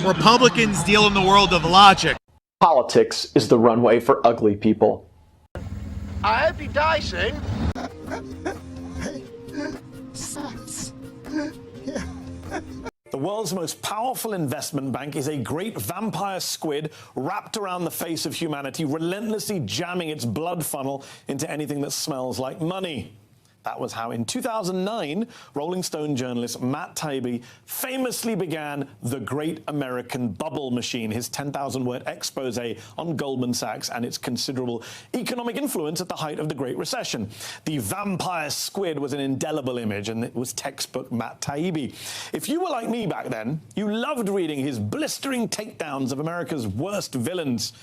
Republicans deal in the world of logic. Politics is the runway for ugly people. I hope he dies soon. The world's most powerful investment bank is a great vampire squid wrapped around the face of humanity, relentlessly jamming its blood funnel into anything that smells like money. That was how, in 2009, Rolling Stone journalist Matt Taibbi famously began The Great American Bubble Machine, his 10,000-word expose on Goldman Sachs and its considerable economic influence at the height of the Great Recession. The vampire squid was an indelible image, and it was textbook Matt Taibbi. If you were like me back then, you loved reading his blistering takedowns of America's worst villains.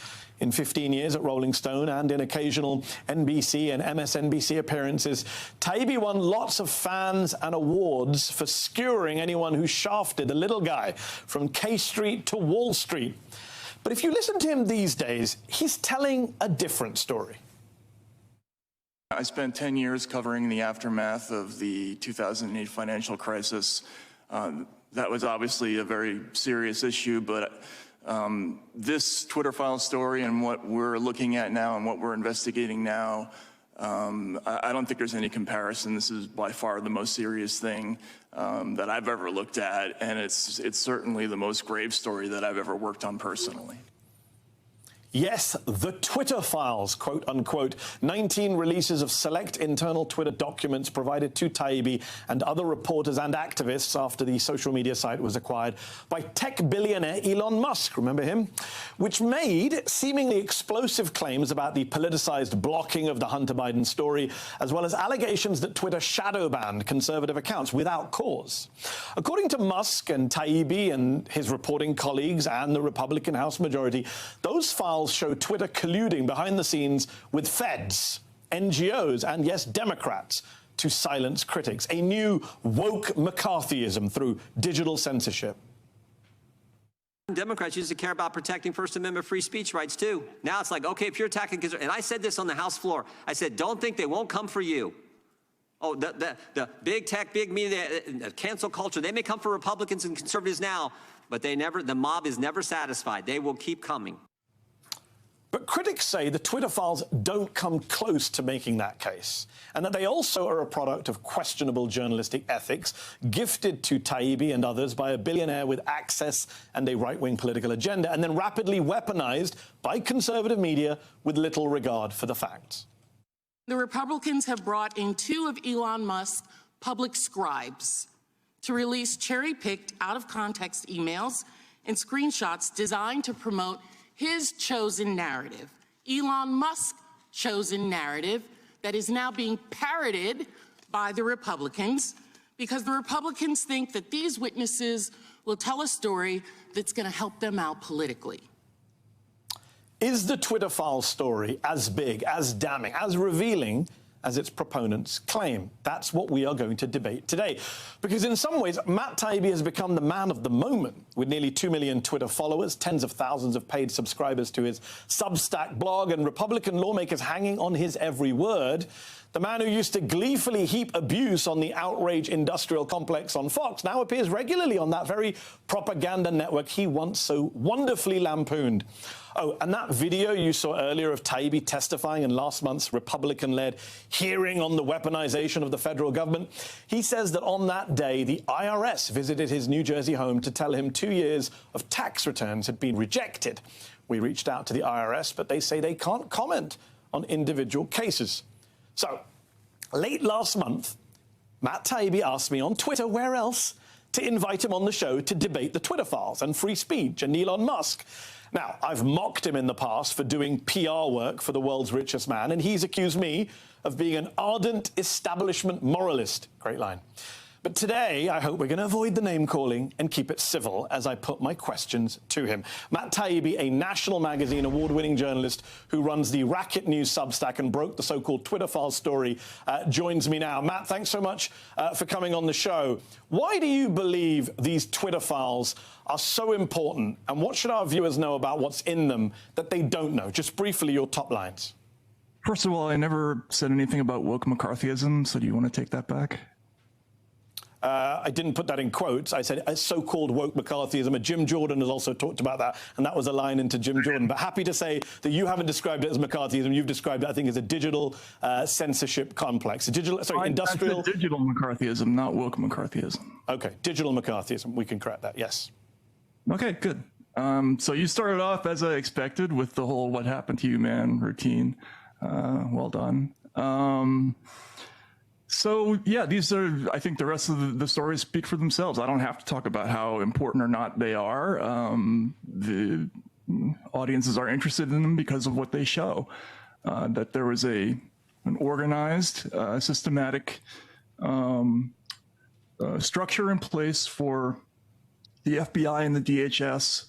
In 15 years at Rolling Stone and in occasional NBC and MSNBC appearances, Taibbi won lots of fans and awards for skewering anyone who shafted the little guy from K Street to Wall Street. But if you listen to him these days, he's telling a different story. I spent 10 years covering the aftermath of the 2008 financial crisis. That was obviously a very serious issue, but this Twitter file story and what we're looking at now and what we're investigating now, I don't think there's any comparison. This is by far the most serious thing that I've ever looked at, and it's certainly the most grave story that I've ever worked on personally. Yes, the Twitter files, quote unquote, 19 releases of select internal Twitter documents provided to Taibbi and other reporters and activists after the social media site was acquired by tech billionaire Elon Musk, remember him? Which made seemingly explosive claims about the politicized blocking of the Hunter Biden story, as well as allegations that Twitter shadow banned conservative accounts without cause. According to Musk and Taibbi and his reporting colleagues and the Republican House majority, those files show Twitter colluding behind the scenes with feds, NGOs, and yes, Democrats to silence critics. A new woke McCarthyism through digital censorship. Democrats used to care about protecting First Amendment free speech rights, too. Now it's like, okay, if you're attacking, and I said this on the House floor, I said, don't think they won't come for you. Oh, the big tech, big media, cancel culture, they may come for Republicans and conservatives now, but the mob is never satisfied. They will keep coming. But critics say the Twitter files don't come close to making that case, and that they also are a product of questionable journalistic ethics gifted to Taibbi and others by a billionaire with access and a right-wing political agenda, and then rapidly weaponized by conservative media with little regard for the facts. The Republicans have brought in 2 of Elon Musk's public scribes to release cherry-picked, out-of-context emails and screenshots designed to promote his chosen narrative, Elon Musk's chosen narrative, that is now being parroted by the Republicans because the Republicans think that these witnesses will tell a story that's going to help them out politically. Is the Twitter file story as big, as damning, as revealing as its proponents claim? That's what we are going to debate today. Because in some ways, Matt Taibbi has become the man of the moment, with nearly 2 million Twitter followers, tens of thousands of paid subscribers to his Substack blog, and Republican lawmakers hanging on his every word. The man who used to gleefully heap abuse on the outrage industrial complex on Fox now appears regularly on that very propaganda network he once so wonderfully lampooned. Oh, and that video you saw earlier of Taibbi testifying in last month's Republican-led hearing on the weaponization of the federal government, he says that on that day, the IRS visited his New Jersey home to tell him 2 years of tax returns had been rejected. We reached out to the IRS, but they say they can't comment on individual cases. So, late last month, Matt Taibbi asked me on Twitter, where else, to invite him on the show to debate the Twitter files and free speech and Elon Musk. Now, I've mocked him in the past for doing PR work for the world's richest man, and he's accused me of being an ardent establishment moralist. Great line. But today, I hope we're going to avoid the name-calling and keep it civil as I put my questions to him. Matt Taibbi, a National Magazine award-winning journalist who runs the Racket News Substack and broke the so-called Twitter file story, joins me now. Matt, thanks so much for coming on the show. Why do you believe these Twitter files are so important, and what should our viewers know about what's in them that they don't know? Just briefly, your top lines. First of all, I never said anything about woke McCarthyism, so do you want to take that back? I didn't put that in quotes. I said a so-called woke McCarthyism. Jim Jordan has also talked about that, and that was a line into Jim Jordan. But happy to say that you haven't described it as McCarthyism. You've described it, I think, as a digital censorship complex. A digital, sorry, industrial... I said digital McCarthyism, not woke McCarthyism. Okay, digital McCarthyism. We can correct that, yes. Okay, good. So you started off, as I expected, with the whole "what happened to you, man" routine. Well done. So yeah, these are, I think the rest of the stories speak for themselves. I don't have to talk about how important or not they are. The audiences are interested in them because of what they show. That there was an organized, systematic structure in place for the FBI and the DHS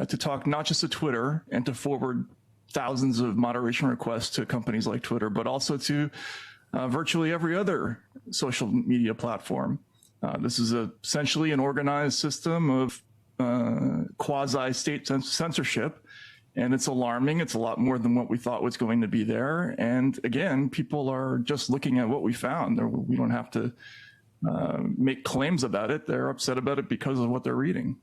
to talk not just to Twitter and to forward thousands of moderation requests to companies like Twitter, but also to virtually every other social media platform. This is essentially an organized system of quasi-state censorship, and it's alarming. It's a lot more than what we thought was going to be there. And again, people are just looking at what we found. We don't have to make claims about it. They're upset about it because of what they're reading.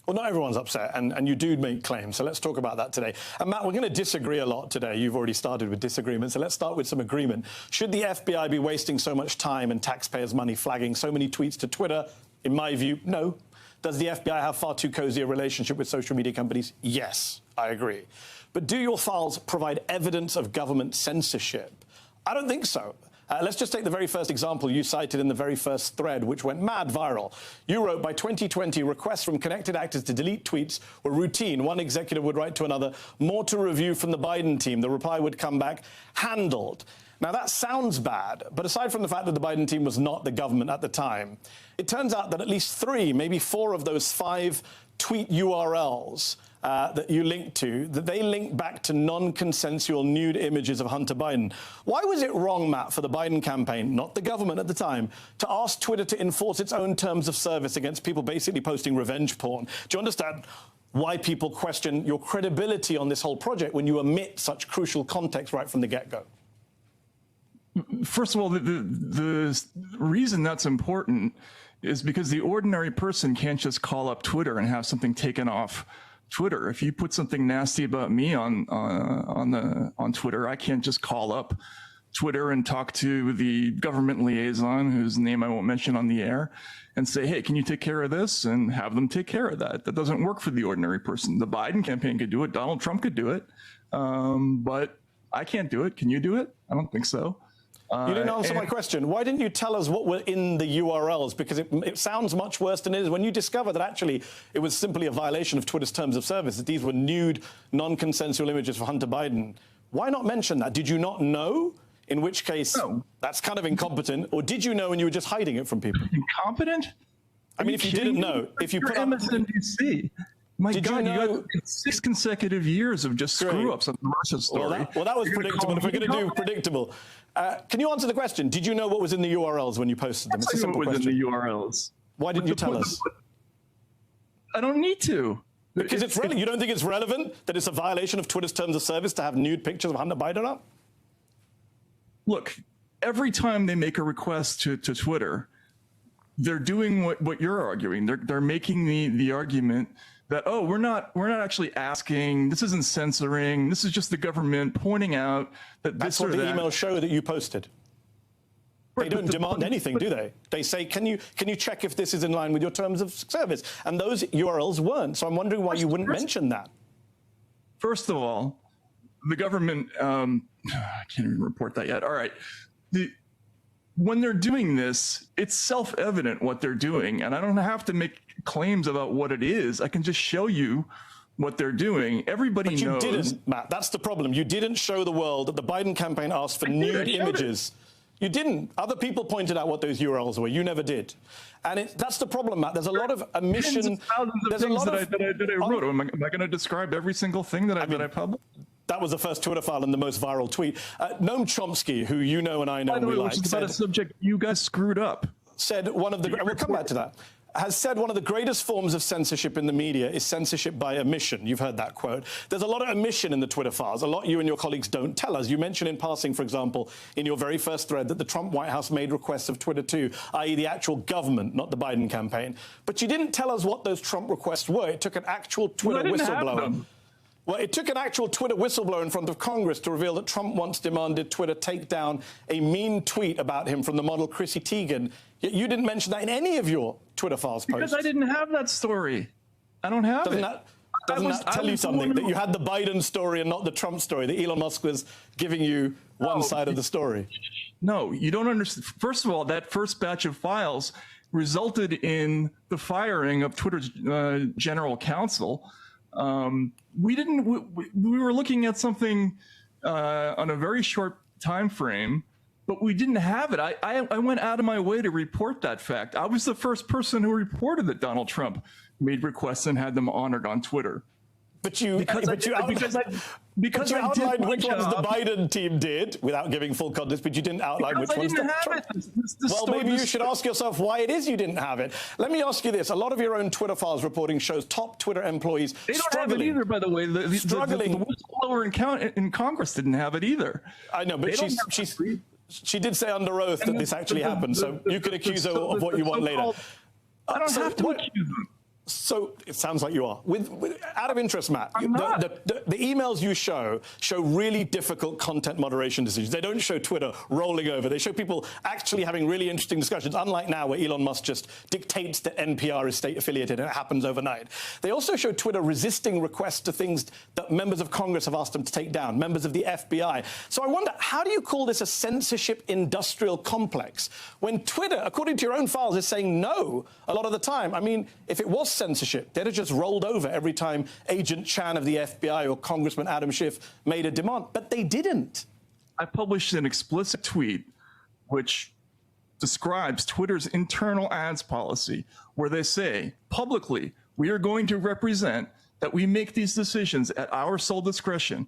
Well, not everyone's upset, and you do make claims, so let's talk about that today. And Matt, we're going to disagree a lot today. You've already started with disagreement, so let's start with some agreement. Should the FBI be wasting so much time and taxpayers' money flagging so many tweets to Twitter? In my view, no. Does the FBI have far too cozy a relationship with social media companies? Yes, I agree. But do your files provide evidence of government censorship? I don't think so. Let's just take the very first example you cited in the very first thread, which went mad viral. You wrote, by 2020, requests from connected actors to delete tweets were routine. One executive would write to another, more to review from the Biden team. The reply would come back, handled. Now, that sounds bad, but aside from the fact that the Biden team was not the government at the time, it turns out that at least 3, maybe 4 of those 5 tweet URLs that you linked to, that they linked back to non-consensual nude images of Hunter Biden. Why was it wrong, Matt, for the Biden campaign, not the government at the time, to ask Twitter to enforce its own terms of service against people basically posting revenge porn? Do you understand why people question your credibility on this whole project when you omit such crucial context right from the get-go? First of all, the reason that's important is because the ordinary person can't just call up Twitter and have something taken off Twitter. If you put something nasty about me on Twitter, I can't just call up Twitter and talk to the government liaison, whose name I won't mention on the air, and say, hey, can you take care of this? And have them take care of that. That doesn't work for the ordinary person. The Biden campaign could do it. Donald Trump could do it. But I can't do it. Can you do it? I don't think so. You didn't answer my question. Why didn't you tell us what were in the URLs? Because it sounds much worse than it is. When you discover that actually it was simply a violation of Twitter's terms of service, that these were nude, non-consensual images for Hunter Biden, why not mention that? Did you not know? In which case, no. That's kind of incompetent. Or did you know and you were just hiding it from people? Incompetent? I mean, if you didn't know, if you put up MSNBC. My God, you got 6 consecutive years of just screw-ups on the Russia story. Well, that was predictable. If we're going to do predictable. Can you answer the question? Did you know what was in the URLs when you posted them? It's a simple question. What was in the URLs? Why didn't you tell us? I don't need to. Because it's relevant. You don't think it's relevant that it's a violation of Twitter's terms of service to have nude pictures of Hunter Biden up? Look, every time they make a request to Twitter, they're doing what you're arguing. They're making the argument that, oh, we're not actually asking, this isn't censoring, this is just the government pointing out that that's what the emails show that you posted. They don't demand anything, do they? They say, can you check if this is in line with your terms of service? And those URLs weren't. So I'm wondering why you wouldn't mention that. First of all, the government, I can't even report that yet. All right. When they're doing this, it's self-evident what they're doing, and I don't have to make claims about what it is. I can just show you what they're doing. Everybody knows. But you didn't, Matt. That's the problem. You didn't show the world that the Biden campaign asked for nude images. You didn't. Other people pointed out what those URLs were. You never did. And that's the problem, Matt. There's a lot of omission. There's a lot of things that I wrote. Am I going to describe every single thing that I published? That was the first Twitter file and the most viral tweet. Noam Chomsky, who you know and I know and we like, said, about a subject you guys screwed up. Said one of the... We'll come back to that. has said one of the greatest forms of censorship in the media is censorship by omission. You've heard that quote. There's a lot of omission in the Twitter files, a lot you and your colleagues don't tell us. You mentioned in passing, for example, in your very first thread that the Trump White House made requests of Twitter too, i.e. the actual government, not the Biden campaign. But you didn't tell us what those Trump requests were. It took an actual Twitter whistleblower. Well, it took an actual Twitter whistleblower in front of Congress to reveal that Trump once demanded Twitter take down a mean tweet about him from the model Chrissy Teigen. Yet you didn't mention that in any of your Twitter files posts. Because I didn't have that story. I don't have it. Doesn't that tell you something, that you had the Biden story and not the Trump story, that Elon Musk was giving you one side of the story? No, you don't understand. First of all, that first batch of files resulted in the firing of Twitter's general counsel. We were looking at something on a very short time frame, but we didn't have it. I went out of my way to report that fact. I was the first person who reported that Donald Trump made requests and had them honored on Twitter. But you outlined which ones the Biden team did without giving full context, but you didn't outline which ones the Trump. Well, maybe you should ask yourself why it is you didn't have it. Let me ask you this. A lot of your own Twitter files reporting shows top Twitter employees They don't have it either, by the way. The whistleblower in Congress didn't have it either. I know, but she did say under oath that this actually happened, so you can accuse her of what you want later. I don't have to accuse them. So it sounds like you are. Out of interest, Matt, the emails you show really difficult content moderation decisions. They don't show Twitter rolling over. They show people actually having really interesting discussions, unlike now where Elon Musk just dictates that NPR is state-affiliated and it happens overnight. They also show Twitter resisting requests to things that members of Congress have asked them to take down, members of the FBI. So I wonder, how do you call this a censorship industrial complex when Twitter, according to your own files, is saying no a lot of the time? I mean, if it was censorship, they'd have just rolled over every time Agent Chan of the FBI or Congressman Adam Schiff made a demand, but they didn't. I published an explicit tweet which describes Twitter's internal ads policy, where they say publicly, we are going to represent that we make these decisions at our sole discretion.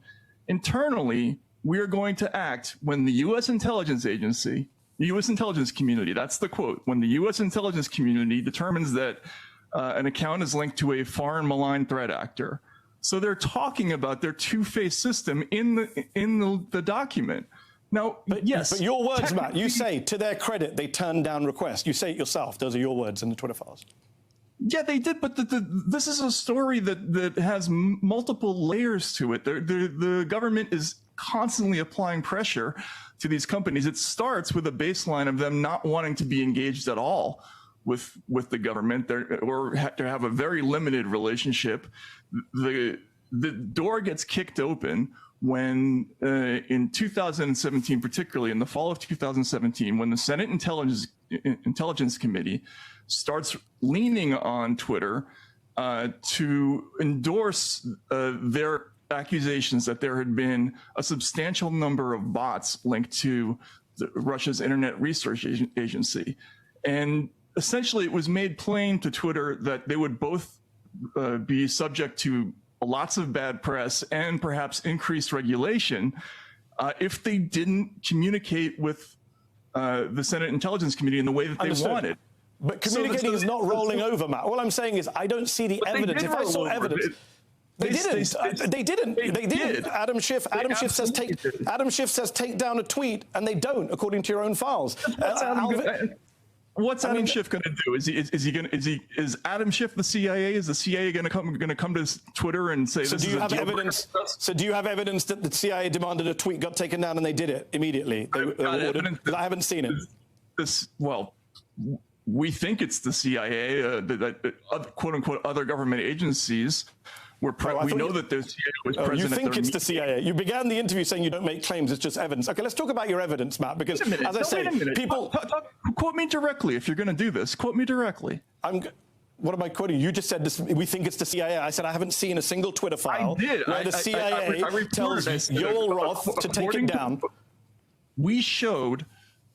Internally, we are going to act when the U.S. intelligence agency, the U.S. intelligence community, that's the quote, when the U.S. intelligence community determines that an account is linked to a foreign malign threat actor. So they're talking about their two-phase system in the document. Now, yes. But your words, Matt, you say, to their credit, they turned down requests. You say it yourself. Those are your words in the Twitter files. Yeah, they did, but this is a story that has multiple layers to it. The government is constantly applying pressure to these companies. It starts with a baseline of them not wanting to be engaged at all with the government, or to have a very limited relationship. The door gets kicked open when in 2017, particularly in the fall of 2017, when the Senate Intelligence Committee starts leaning on Twitter to endorse their accusations that there had been a substantial number of bots linked to Russia's Internet Research Agency. And essentially, it was made plain to Twitter that they would both be subject to lots of bad press and perhaps increased regulation if they didn't communicate with the Senate Intelligence Committee in the way that they wanted. But communicating is not rolling over, Matt. All I'm saying is I don't see the evidence. If I saw evidence... They didn't. Adam Schiff says take down a tweet, and they don't, according to your own files. What's Adam Schiff going to do? Is Adam Schiff the CIA? Is the CIA going to come to Twitter and say? So do you have evidence? So do you have evidence that the CIA demanded a tweet got taken down and they did it immediately? I haven't seen it. Well, we think it's the CIA, quote unquote other government agencies. We know that the CIA was present. You think it's the CIA? You began the interview saying you don't make claims; it's just evidence. Okay, let's talk about your evidence, Matt. Because as I say, people quote me directly if you're going to do this. Quote me directly. What am I quoting? You just said this, we think it's the CIA. I said I haven't seen a single Twitter file where the CIA tells Yoel Roth to take it down. We showed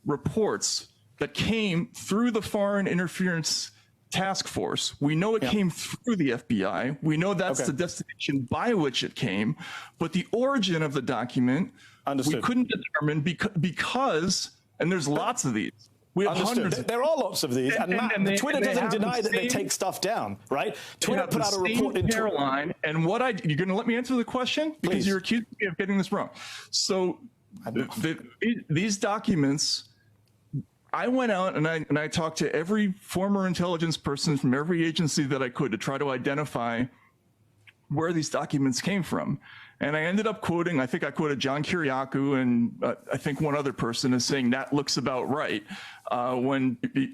reports that came through the Foreign Interference Task Force. We know it came through the FBI. We know that's the destination by which it came, but the origin of the document we couldn't determine because, and there's lots of these. We have Understood. hundreds. There are lots of these, and Matt, Twitter doesn't deny that they take stuff down, right? Twitter put out a report in Caroline, and you're going to let me answer the question because Please. you're accusing me of getting this wrong. So these documents, I went out and I talked to every former intelligence person from every agency that I could to try to identify where these documents came from. And I ended up quoting, I think I quoted John Kiriakou and I think one other person is saying that looks about right.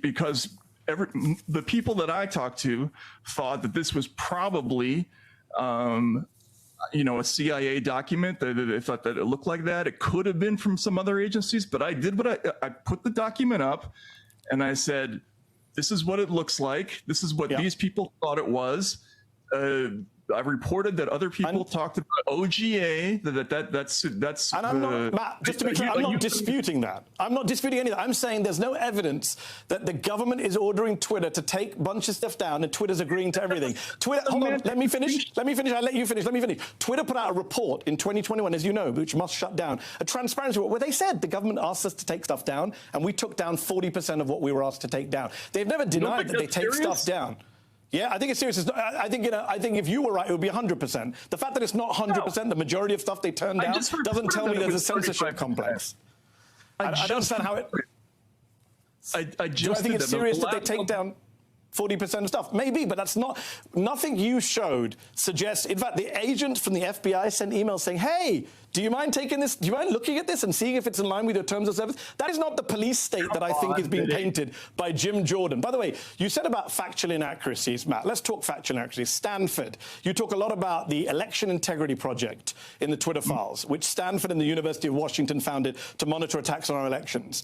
Because the people that I talked to thought that this was probably, a CIA document, that they thought that it looked like that. It could have been from some other agencies, but I did I put the document up and I said, this is what it looks like. This is what these people thought it was. I reported that other people talked about OGA. That's. And I'm not, Matt. Just to be clear, I'm not disputing that. I'm not disputing any of that. I'm saying there's no evidence that the government is ordering Twitter to take a bunch of stuff down, and Twitter's agreeing to everything. Twitter. Hold on. Let me finish. I let you finish. Let me finish. Twitter put out a report in 2021, as you know, which must shut down, a transparency report where they said the government asked us to take stuff down, and we took down 40% of what we were asked to take down. They've never denied that they take stuff down. Yeah, I think it's serious. I think if you were right, it would be 100%. The fact that it's not 100%, the majority of stuff they turned down, doesn't tell me there's a censorship complex. I don't understand how it. Do I think it's serious that they take down 40% of stuff? Maybe, but that's not. Nothing you showed suggests. In fact, the agent from the FBI sent emails saying, "Hey, do you mind taking this? Do you mind looking at this and seeing if it's in line with your terms of service?" That is not the police state that I think is being painted by Jim Jordan. By the way, you said about factual inaccuracies, Matt. Let's talk factual inaccuracies. Stanford. You talk a lot about the Election Integrity Project in the Twitter files, which Stanford and the University of Washington founded to monitor attacks on our elections.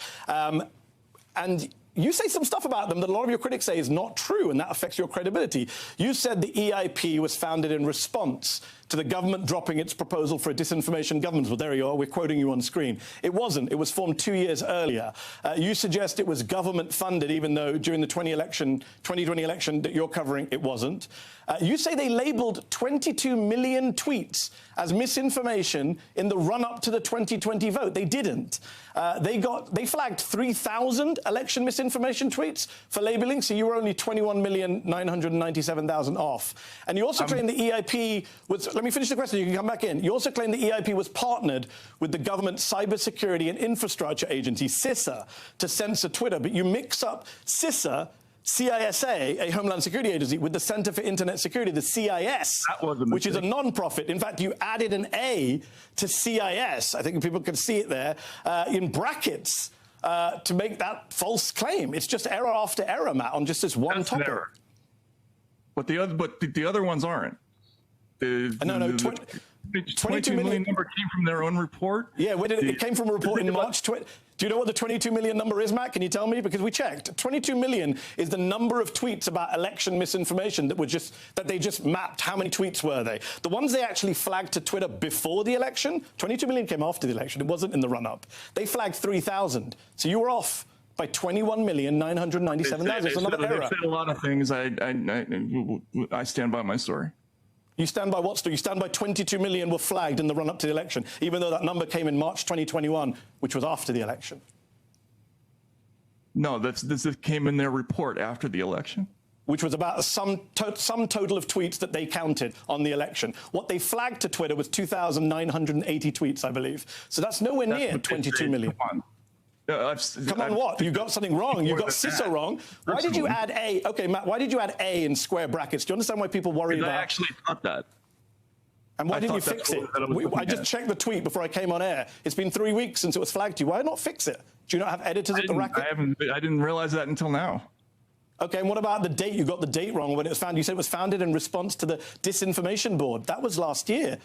And you say some stuff about them that a lot of your critics say is not true, and that affects your credibility. You said the EIP was founded in response to the government dropping its proposal for a disinformation governance. Well, there you are. We're quoting you on screen. It wasn't. It was formed 2 years earlier. You suggest it was government funded, even though during the 2020 election that you're covering, it wasn't. You say they labeled 22 million tweets as misinformation in the run-up to the 2020 vote. They didn't. They flagged 3,000 election misinformation tweets for labeling, so you were only 21,997,000 off. And you also claim the EIP was. Let me finish the question. You can come back in. You also claim the EIP was partnered with the government Cybersecurity and Infrastructure Agency, CISA, to censor Twitter. But you mix up CISA, CISA, a Homeland Security Agency, with the Center for Internet Security, the CIS, which is a non-profit. In fact, you added an A to CIS. I think people can see it there in brackets to make that false claim. It's just error after error, Matt, on just this one topic. Error. But the other ones aren't. The 22 million number came from their own report. Yeah, it came from a report in March. Do you know what the 22 million number is, Matt? Can you tell me? Because we checked. 22 million is the number of tweets about election misinformation that they just mapped. How many tweets were they? The ones they actually flagged to Twitter before the election, 22 million came after the election. It wasn't in the run-up. They flagged 3,000. So you were off by 21,997,000. There's another error. They've said a lot of things. I stand by my story. You stand by what story? You stand by 22 million were flagged in the run-up to the election, even though that number came in March 2021, which was after the election. No, this came in their report after the election. Which was about some total of tweets that they counted on the election. What they flagged to Twitter was 2,980 tweets, I believe. So that's nowhere near 22 million. Come on. What? You got something wrong. You got CISA wrong. Why did you add A? Okay, Matt, why did you add A in square brackets? Do you understand why people worry about... I actually thought that. And why didn't you fix it? I just checked the tweet before I came on air. It's been 3 weeks since it was flagged to you. Why not fix it? Do you not have editors at the racket? I didn't realize that until now. Okay, and what about the date? You got the date wrong when it was founded. You said it was founded in response to the Disinformation Board. That was last year.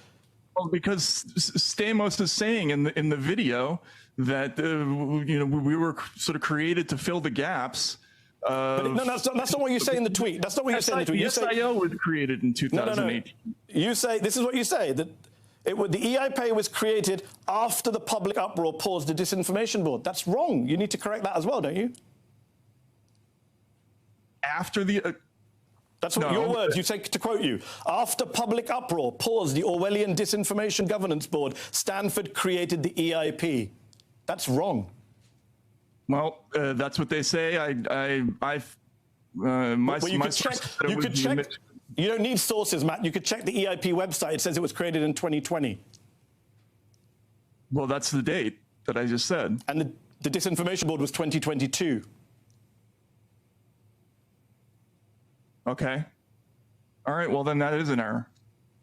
Well, because Stamos is saying in the video that we were sort of created to fill the gaps. But no, that's not what you say in the tweet. That's not what you say in the tweet. You say SIO was created in 2018. No. You say, this is what you say, that the EIP was created after the public uproar paused the Disinformation Board. That's wrong. You need to correct that as well, don't you? After the... That's what your words. You say, to quote you, after public uproar paused the Orwellian Disinformation Governance Board, Stanford created the EIP. That's wrong. Well, that's what they say. You don't need sources, Matt. You could check the EIP website. It says it was created in 2020. Well, that's the date that I just said. And the disinformation board was 2022. Okay. All right. Well, then that is an error.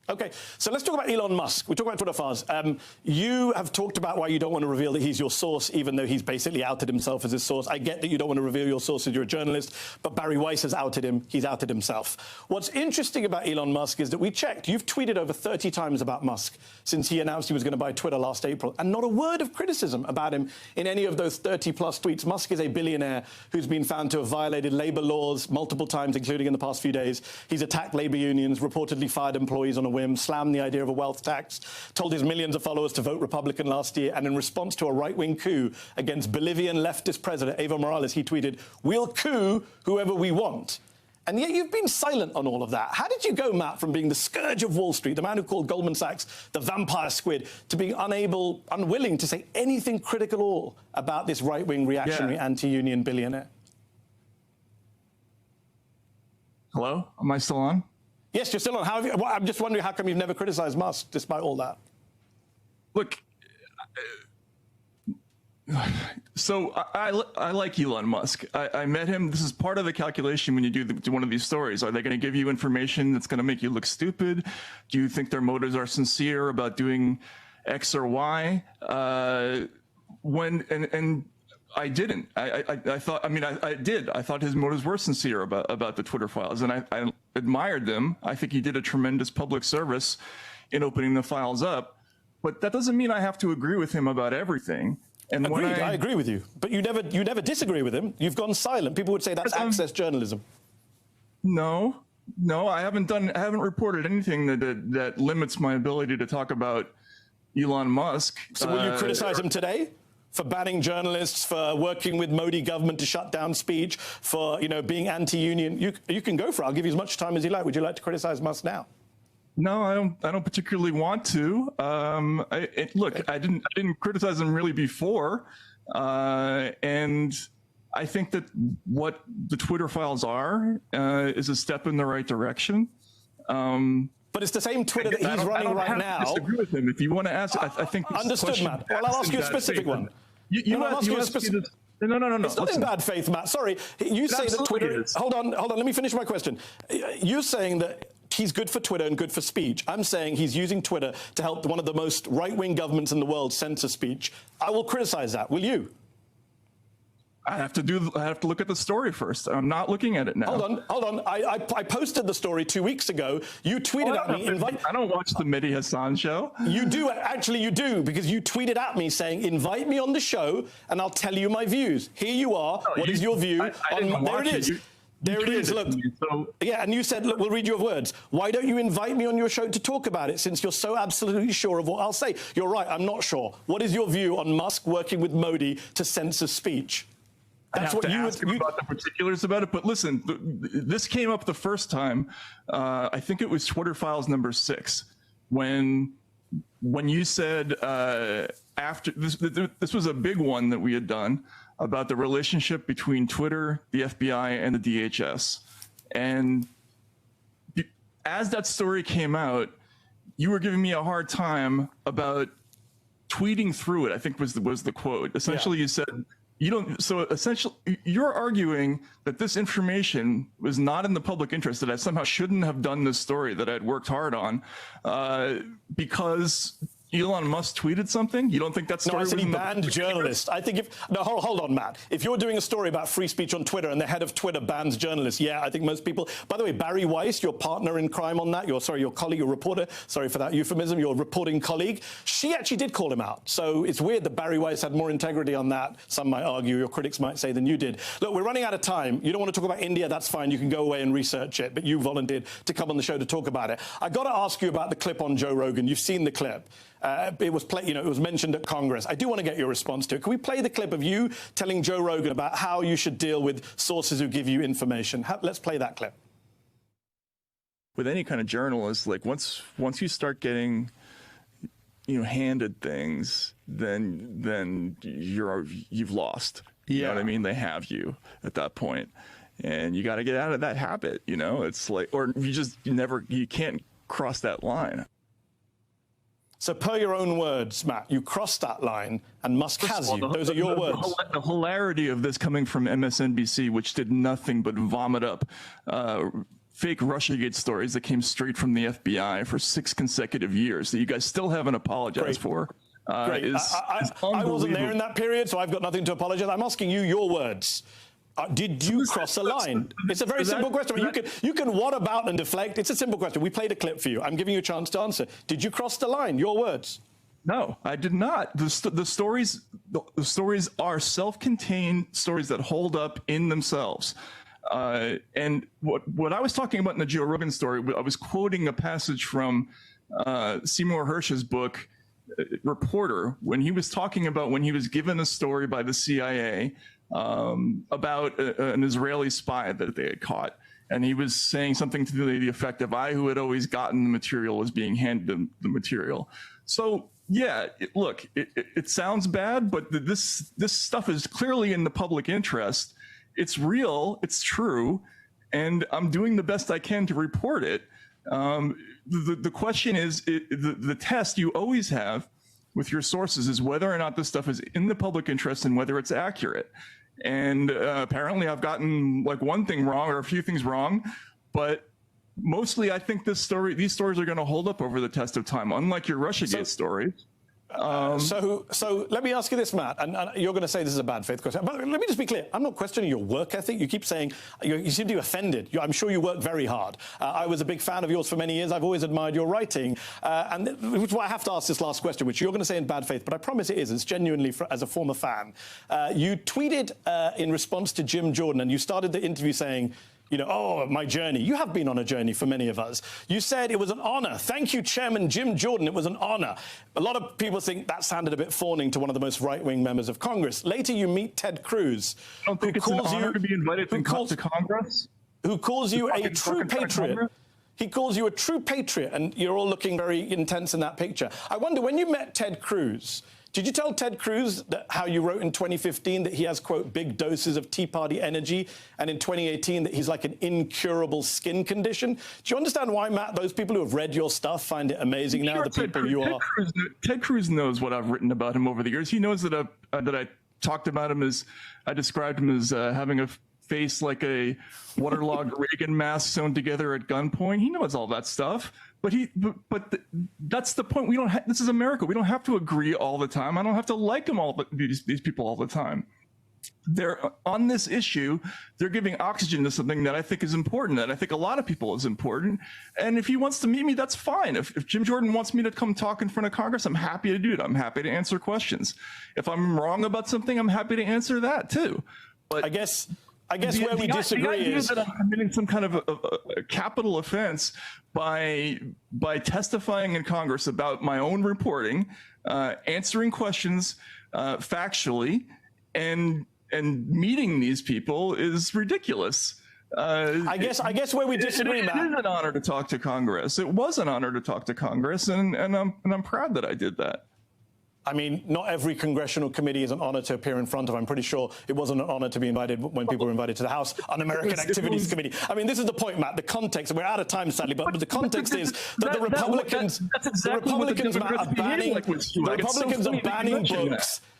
Okay, so let's talk about Elon Musk. We talk about Twitter files. You have talked about why you don't want to reveal that he's your source, even though he's basically outed himself as his source. I get that you don't want to reveal your sources, you're a journalist, but Barry Weiss has outed him. He's outed himself. What's interesting about Elon Musk is that we checked. You've tweeted over 30 times about Musk since he announced he was going to buy Twitter last April, and not a word of criticism about him in any of those 30-plus tweets. Musk is a billionaire who's been found to have violated labor laws multiple times, including in the past few days. He's attacked labor unions, reportedly fired employees on a whim, slammed the idea of a wealth tax, told his millions of followers to vote Republican last year, and in response to a right-wing coup against Bolivian leftist president Evo Morales, he tweeted, "We'll coup whoever we want." And yet you've been silent on all of that. How did you go, Matt, from being the scourge of Wall Street, the man who called Goldman Sachs the vampire squid, to being unwilling to say anything critical at all about this right-wing reactionary anti-union billionaire? Hello? Am I still on? Yes, you're still on. I'm just wondering how come you've never criticized Musk despite all that? Look, so I like Elon Musk. I met him. This is part of the calculation when you do one of these stories. Are they going to give you information that's going to make you look stupid? Do you think their motives are sincere about doing X or Y? I didn't. I thought. I mean, I did. I thought his motives were sincere about the Twitter files, and I admired them. I think he did a tremendous public service in opening the files up. But that doesn't mean I have to agree with him about everything. And Agreed. I agree with you. But you never disagree with him. You've gone silent. People would say that's access journalism. No, I haven't reported anything that limits my ability to talk about Elon Musk. So will you criticize him today? For banning journalists, for working with Modi government to shut down speech, for being anti-union. You can go for it. I'll give you as much time as you like. Would you like to criticize Musk now? No, I don't particularly want to. Look, I didn't criticize him really before, and I think that what the Twitter files are is a step in the right direction. But it's the same Twitter that he's running right now. I disagree with him. If you want to ask, I think. Understood, Matt. Well, I'll ask you a specific one. No. It's not in bad faith, Matt. Sorry. You say that Twitter... Hold on. Let me finish my question. You're saying that he's good for Twitter and good for speech. I'm saying he's using Twitter to help one of the most right-wing governments in the world censor speech. I will criticize that. Will you? I have to look at the story first. I'm not looking at it now. Hold on. I posted the story 2 weeks ago. You tweeted at me. I don't watch the Mehdi Hasan show. You do. Actually, you do, because you tweeted at me saying, invite me on the show and I'll tell you my views. Here you are. What is your view? There it is. There it is. Look. Yeah, and you said, look, we'll read your words. Why don't you invite me on your show to talk about it, since you're so absolutely sure of what I'll say? You're right. I'm not sure. What is your view on Musk working with Modi to censor speech? That's what you ask him about the particulars about it. But listen, this came up the first time. I think it was Twitter Files number 6, when you said after this was a big one that we had done about the relationship between Twitter, the FBI, and the DHS. And as that story came out, you were giving me a hard time about tweeting through it. I think was the quote. Essentially, you said. You don't. So essentially, you're arguing that this information was not in the public interest, that I somehow shouldn't have done this story that I'd worked hard on, because Elon Musk tweeted something. You don't think that story? No, I said he banned journalists. I think hold on, Matt. If you're doing a story about free speech on Twitter and the head of Twitter bans journalists, yeah, I think most people. By the way, Barry Weiss, your partner in crime on that, your colleague, your reporter. Sorry for that euphemism. Your reporting colleague. She actually did call him out. So it's weird that Barry Weiss had more integrity on that. Some might argue, your critics might say, than you did. Look, we're running out of time. You don't want to talk about India? That's fine. You can go away and research it. But you volunteered to come on the show to talk about it. I got to ask you about the clip on Joe Rogan. You've seen the clip. It was mentioned at Congress. I do want to get your response to it. Can we play the clip of you telling Joe Rogan about how you should deal with sources who give you information? Let's play that clip. With any kind of journalist, like once you start getting, handed things, then you've lost. You know what I mean? They have you at that point, and you got to get out of that habit. You know, it's like, or you can't cross that line. So per your own words, Matt, you crossed that line and Musk has you. Those are your words. The hilarity of this coming from MSNBC, which did nothing but vomit up fake Russiagate stories that came straight from the FBI for 6 consecutive years that you guys still haven't apologized for. Great. I wasn't there in that period, so I've got nothing to apologize. I'm asking you your words. Did you cross a line? It's a very simple question. You can what about and deflect. It's a simple question. We played a clip for you. I'm giving you a chance to answer. Did you cross the line? Your words. No, I did not. The stories are self-contained stories that hold up in themselves. And what I was talking about in the Joe Rogan story, I was quoting a passage from Seymour Hersh's book, Reporter, when he was talking about when he was given a story by the CIA about an Israeli spy that they had caught. And he was saying something to the effect of, I, who had always gotten the material, was being handed the material. So, yeah, look, it sounds bad, but this stuff is clearly in the public interest. It's real, it's true, and I'm doing the best I can to report it. The question is, the test you always have with your sources is whether or not this stuff is in the public interest and whether it's accurate. And apparently I've gotten like one thing wrong or a few things wrong, but mostly I think these stories are going to hold up over the test of time, unlike your Russiagate story. So let me ask you this, Matt, and you're going to say this is a bad faith question, but let me just be clear. I'm not questioning your work ethic. You keep saying, you seem to be offended. I'm sure you work very hard. I was a big fan of yours for many years. I've always admired your writing. Which is why I have to ask this last question, which you're going to say in bad faith, but I promise it is. It's genuinely as a former fan. You tweeted in response to Jim Jordan, and you started the interview saying, you know, oh, my journey. You have been on a journey for many of us. You said it was an honor. Thank you, Chairman Jim Jordan. It was an honor. A lot of people think that sounded a bit fawning to one of the most right-wing members of Congress. Later, you meet Ted Cruz. I don't think it's an honor to be invited to Congress. Who calls you a true patriot. He calls you a true patriot, and you're all looking very intense in that picture. I wonder, when you met Ted Cruz, did you tell Ted Cruz that how you wrote in 2015 that he has, quote, big doses of Tea Party energy, and in 2018 that he's like an incurable skin condition? Do you understand why, Matt, those people who have read your stuff find it amazing now, the people you are? Ted Cruz knows what I've written about him over the years. He knows that I talked about him as, I described him as having a face like a waterlogged Reagan mask sewn together at gunpoint. He knows all that stuff. But that's the point. We don't. This is America. We don't have to agree all the time. I don't have to like them these people all the time. They're on this issue. They're giving oxygen to something that I think is important. That I think a lot of people is important. And if he wants to meet me, that's fine. If Jim Jordan wants me to come talk in front of Congress, I'm happy to do it. I'm happy to answer questions. If I'm wrong about something, I'm happy to answer that too. But I guess where we disagree is that I'm committing some kind of a capital offense by testifying in Congress about my own reporting, answering questions factually, and meeting these people is ridiculous. I guess where we disagree, Matt. It is an honor to talk to Congress. It was an honor to talk to Congress, and I'm proud that I did that. I mean, not every congressional committee is an honor to appear in front of. I'm pretty sure it wasn't an honor to be invited when people were invited to the House Un-American Activities Committee. I mean, this is the point, Matt. The context, we're out of time, sadly, but the context is that the Republicans, are banning books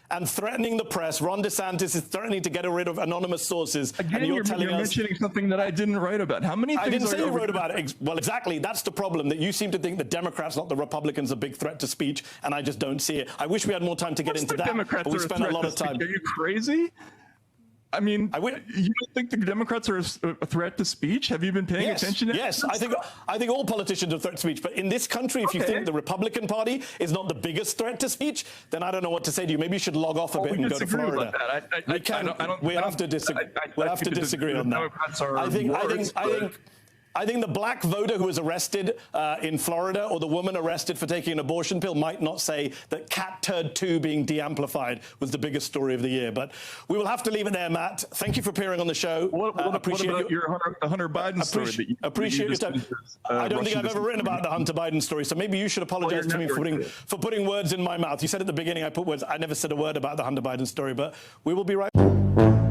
and threatening the press. Ron DeSantis is threatening to get rid of anonymous sources. Again, and you're mentioning something that I didn't write about. How many things I didn't say you wrote about it. Well, exactly. That's the problem, that you seem to think the Democrats, not the Republicans, are a big threat to speech, and I just don't see it. I wish we had more time to get into that, but we spent a lot of time. Are you crazy? I mean, you don't think the Democrats are a threat to speech? Have you been paying attention? Yes, I think all politicians are a threat to speech. But in this country, if you think the Republican Party is not the biggest threat to speech, then I don't know what to say to you. Maybe you should log off a bit and go to Florida. We have to disagree on that. I think the black voter who was arrested in Florida, or the woman arrested for taking an abortion pill, might not say that Cat Turd 2 being de-amplified was the biggest story of the year. But we will have to leave it there, Matt. Thank you for appearing on the show. What about your Hunter Biden story? Appreciate your time. I don't think I've ever written about the Hunter Biden story, so maybe you should apologize to me for putting words in my mouth. You said at the beginning I put words. I never said a word about the Hunter Biden story, but we will be right back.